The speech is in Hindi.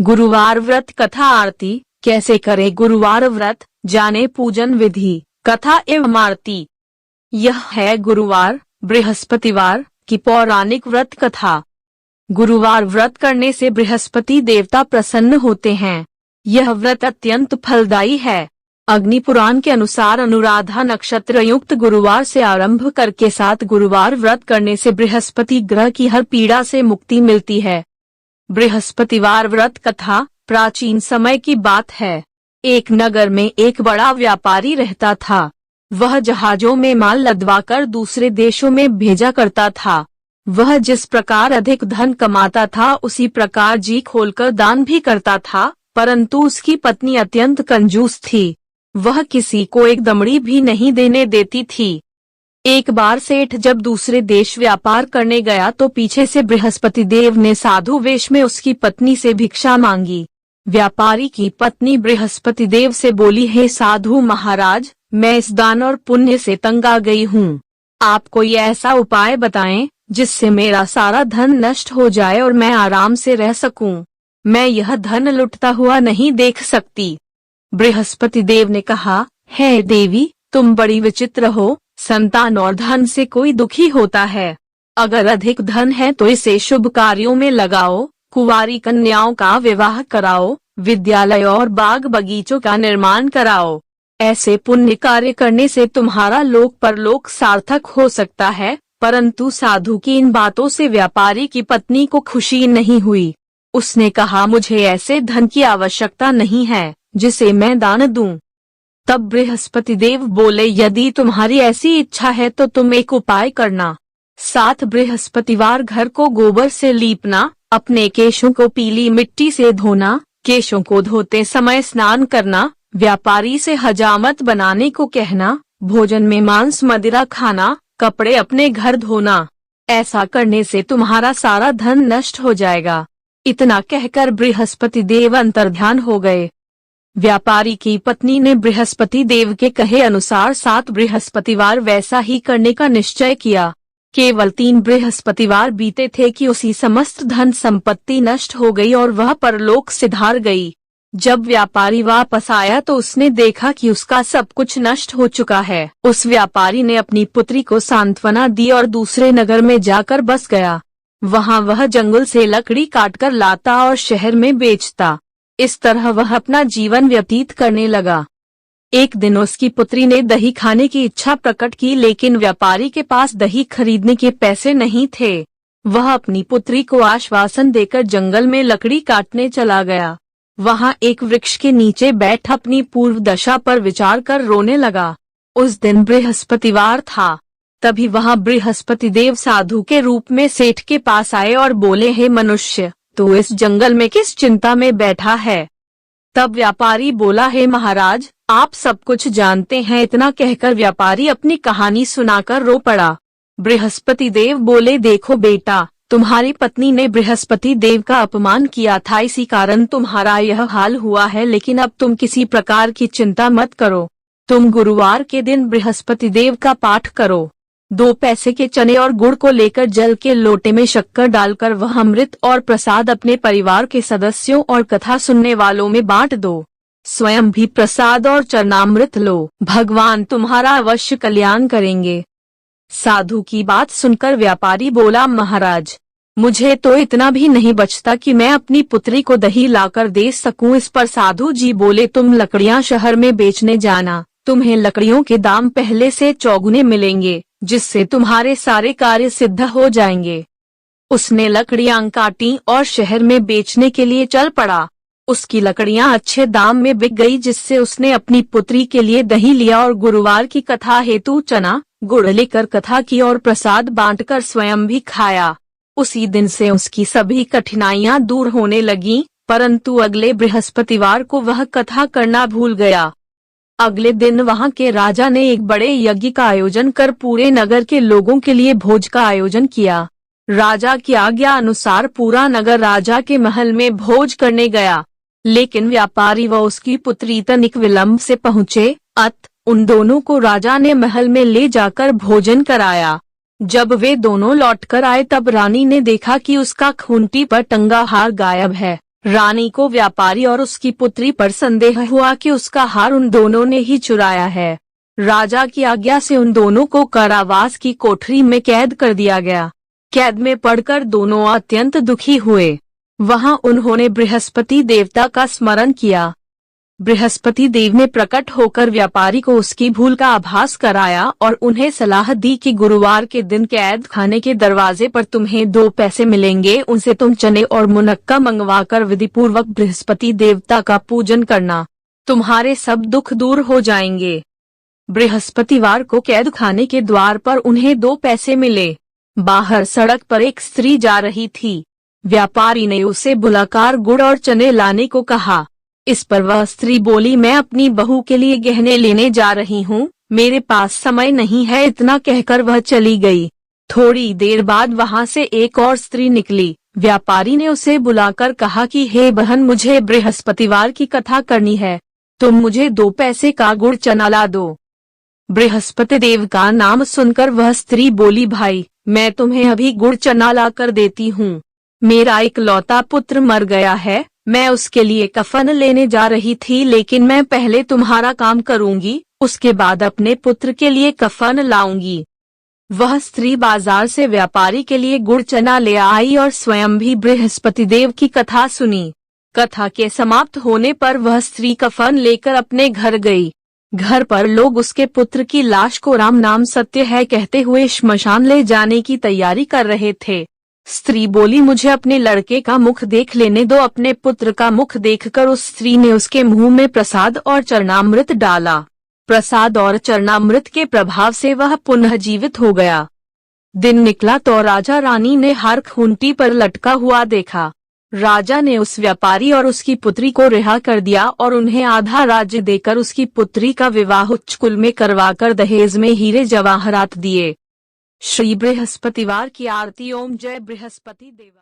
गुरुवार व्रत कथा आरती। कैसे करें गुरुवार व्रत, जाने पूजन विधि, कथा एवं आरती। यह है गुरुवार बृहस्पतिवार की पौराणिक व्रत कथा। गुरुवार व्रत करने से बृहस्पति देवता प्रसन्न होते हैं। यह व्रत अत्यंत फलदायी है। अग्नि पुराण के अनुसार अनुराधा नक्षत्र युक्त गुरुवार से आरंभ करके 7 गुरुवार व्रत करने से बृहस्पति ग्रह की हर पीड़ा से मुक्ति मिलती है। बृहस्पतिवार व्रत कथा प्राचीन समय की बात है। एक नगर में एक बड़ा व्यापारी रहता था। वह जहाजों में माल लदवाकर दूसरे देशों में भेजा करता था। वह जिस प्रकार अधिक धन कमाता था उसी प्रकार जी खोलकर दान भी करता था, परंतु उसकी पत्नी अत्यंत कंजूस थी। वह किसी को एक दमड़ी भी नहीं देने देती थी। एक बार सेठ जब दूसरे देश व्यापार करने गया तो पीछे से बृहस्पति देव ने साधु वेश में उसकी पत्नी से भिक्षा मांगी। व्यापारी की पत्नी बृहस्पति देव से बोली, हे साधु महाराज, मैं इस दान और पुण्य से तंग आ गई हूँ। आप कोई ऐसा उपाय बताएं जिससे मेरा सारा धन नष्ट हो जाए और मैं आराम से रह सकूं। मैं यह धन लुटता हुआ नहीं देख सकती। बृहस्पति देव ने कहा, हे देवी, तुम बड़ी विचित्र हो। संतान और धन से कोई दुखी होता है। अगर अधिक धन है तो इसे शुभ कार्यों में लगाओ, कुंवारी कन्याओं का विवाह कराओ, विद्यालय और बाग बगीचों का निर्माण कराओ। ऐसे पुण्य कार्य करने से तुम्हारा लोक परलोक सार्थक हो सकता है। परंतु साधु की इन बातों से व्यापारी की पत्नी को खुशी नहीं हुई। उसने कहा, मुझे ऐसे धन की आवश्यकता नहीं है जिसे मैं दान दूं। तब बृहस्पति देव बोले, यदि तुम्हारी ऐसी इच्छा है तो तुम एक उपाय करना। 7 बृहस्पतिवार घर को गोबर से लीपना, अपने केशों को पीली मिट्टी से धोना, केशों को धोते समय स्नान करना, व्यापारी से हजामत बनाने को कहना, भोजन में मांस मदिरा खाना, कपड़े अपने घर धोना। ऐसा करने से तुम्हारा सारा धन नष्ट हो जाएगा। इतना कहकर बृहस्पति देव अंतर्ध्यान हो गए। व्यापारी की पत्नी ने बृहस्पति देव के कहे अनुसार 7 बृहस्पतिवार वैसा ही करने का निश्चय किया। केवल 3 बृहस्पतिवार बीते थे कि उसी समस्त धन संपत्ति नष्ट हो गई और वह परलोक सिधार गई। जब व्यापारी वापस आया तो उसने देखा कि उसका सब कुछ नष्ट हो चुका है। उस व्यापारी ने अपनी पुत्री को सांत्वना दी और दूसरे नगर में जाकर बस गया। वहाँ वह जंगल से लकड़ी काटकर लाता और शहर में बेचता। इस तरह वह अपना जीवन व्यतीत करने लगा। एक दिन उसकी पुत्री ने दही खाने की इच्छा प्रकट की, लेकिन व्यापारी के पास दही खरीदने के पैसे नहीं थे। वह अपनी पुत्री को आश्वासन देकर जंगल में लकड़ी काटने चला गया। वहां एक वृक्ष के नीचे बैठ अपनी पूर्व दशा पर विचार कर रोने लगा। उस दिन बृहस्पतिवार था। तभी वहां बृहस्पति देव साधु के रूप में सेठ के पास आए और बोले, हे मनुष्य, तू इस जंगल में किस चिंता में बैठा है? तब व्यापारी बोला, हे महाराज, आप सब कुछ जानते हैं। इतना कहकर व्यापारी अपनी कहानी सुनाकर रो पड़ा। बृहस्पति देव बोले, देखो बेटा, तुम्हारी पत्नी ने बृहस्पति देव का अपमान किया था, इसी कारण तुम्हारा यह हाल हुआ है। लेकिन अब तुम किसी प्रकार की चिंता मत करो। तुम गुरुवार के दिन बृहस्पति देव का पाठ करो। 2 पैसे के चने और गुड़ को लेकर जल के लोटे में शक्कर डालकर वह अमृत और प्रसाद अपने परिवार के सदस्यों और कथा सुनने वालों में बांट दो। स्वयं भी प्रसाद और चरणामृत लो। भगवान तुम्हारा अवश्य कल्याण करेंगे। साधु की बात सुनकर व्यापारी बोला, महाराज, मुझे तो इतना भी नहीं बचता कि मैं अपनी पुत्री को दही लाकर दे सकूं। इस पर साधु जी बोले, तुम लकड़ियां शहर में बेचने जाना। तुम्हें लकड़ियों के दाम पहले से चौगुने मिलेंगे, जिससे तुम्हारे सारे कार्य सिद्ध हो जाएंगे। उसने लकड़ियां काटी और शहर में बेचने के लिए चल पड़ा। उसकी लकड़ियां अच्छे दाम में बिक गई, जिससे उसने अपनी पुत्री के लिए दही लिया और गुरुवार की कथा हेतु चना गुड़ लेकर कथा की और प्रसाद बांटकर स्वयं भी खाया। उसी दिन से उसकी सभी कठिनाइयां दूर होने लगीं, परंतु अगले बृहस्पतिवार को वह कथा करना भूल गया। अगले दिन वहां के राजा ने एक बड़े यज्ञ का आयोजन कर पूरे नगर के लोगों के लिए भोज का आयोजन किया। राजा की आज्ञा अनुसार पूरा नगर राजा के महल में भोज करने गया, लेकिन व्यापारी व उसकी पुत्री तनिक विलंब से पहुँचे। उन दोनों को राजा ने महल में ले जाकर भोजन कराया। जब वे दोनों लौटकर आए तब रानी ने देखा कि उसका खूंटी पर टंगा हार गायब है। रानी को व्यापारी और उसकी पुत्री पर संदेह हुआ कि उसका हार उन दोनों ने ही चुराया है। राजा की आज्ञा से उन दोनों को कारावास की कोठरी में कैद कर दिया गया। कैद में पड़कर दोनों अत्यंत दुखी हुए। वहां उन्होंने बृहस्पति देवता का स्मरण किया। बृहस्पति देव ने प्रकट होकर व्यापारी को उसकी भूल का आभास कराया और उन्हें सलाह दी कि गुरुवार के दिन कैद खाने के दरवाजे पर तुम्हें 2 पैसे मिलेंगे, उनसे तुम चने और मुनक्का मंगवाकर विधि पूर्वक बृहस्पति देवता का पूजन करना, तुम्हारे सब दुख दूर हो जाएंगे। बृहस्पतिवार को कैद खाने के द्वार पर उन्हें 2 पैसे मिले। बाहर सड़क पर एक स्त्री जा रही थी। व्यापारी ने उसे बुलाकर गुड़ और चने लाने को कहा। इस पर वह स्त्री बोली, मैं अपनी बहू के लिए गहने लेने जा रही हूँ, मेरे पास समय नहीं है। इतना कहकर वह चली गई। थोड़ी देर बाद वहाँ से एक और स्त्री निकली। व्यापारी ने उसे बुलाकर कहा कि हे बहन, मुझे बृहस्पतिवार की कथा करनी है, तुम मुझे 2 पैसे का गुड़ चना ला दो। बृहस्पति देव का नाम सुनकर वह स्त्री बोली, भाई मैं तुम्हें अभी गुड़ चना ला कर देती हूँ। मेरा इकलौता पुत्र मर गया है, मैं उसके लिए कफन लेने जा रही थी, लेकिन मैं पहले तुम्हारा काम करूंगी, उसके बाद अपने पुत्र के लिए कफन लाऊंगी। वह स्त्री बाजार से व्यापारी के लिए गुड़ चना ले आई और स्वयं भी बृहस्पति देव की कथा सुनी। कथा के समाप्त होने पर वह स्त्री कफन लेकर अपने घर गई। घर पर लोग उसके पुत्र की लाश को राम नाम सत्य है कहते हुए श्मशान ले जाने की तैयारी कर रहे थे। स्त्री बोली, मुझे अपने लड़के का मुख देख लेने दो। अपने पुत्र का मुख देखकर उस स्त्री ने उसके मुंह में प्रसाद और चरणामृत डाला। प्रसाद और चरणामृत के प्रभाव से वह पुनः जीवित हो गया। दिन निकला तो राजा रानी ने हार खूंटी पर लटका हुआ देखा। राजा ने उस व्यापारी और उसकी पुत्री को रिहा कर दिया और उन्हें आधा राज्य देकर उसकी पुत्री का विवाह उच्च कुल में करवाकर दहेज में हीरे जवाहरात दिए। श्री बृहस्पतिवार की आरती। ओम जय बृहस्पति देवा।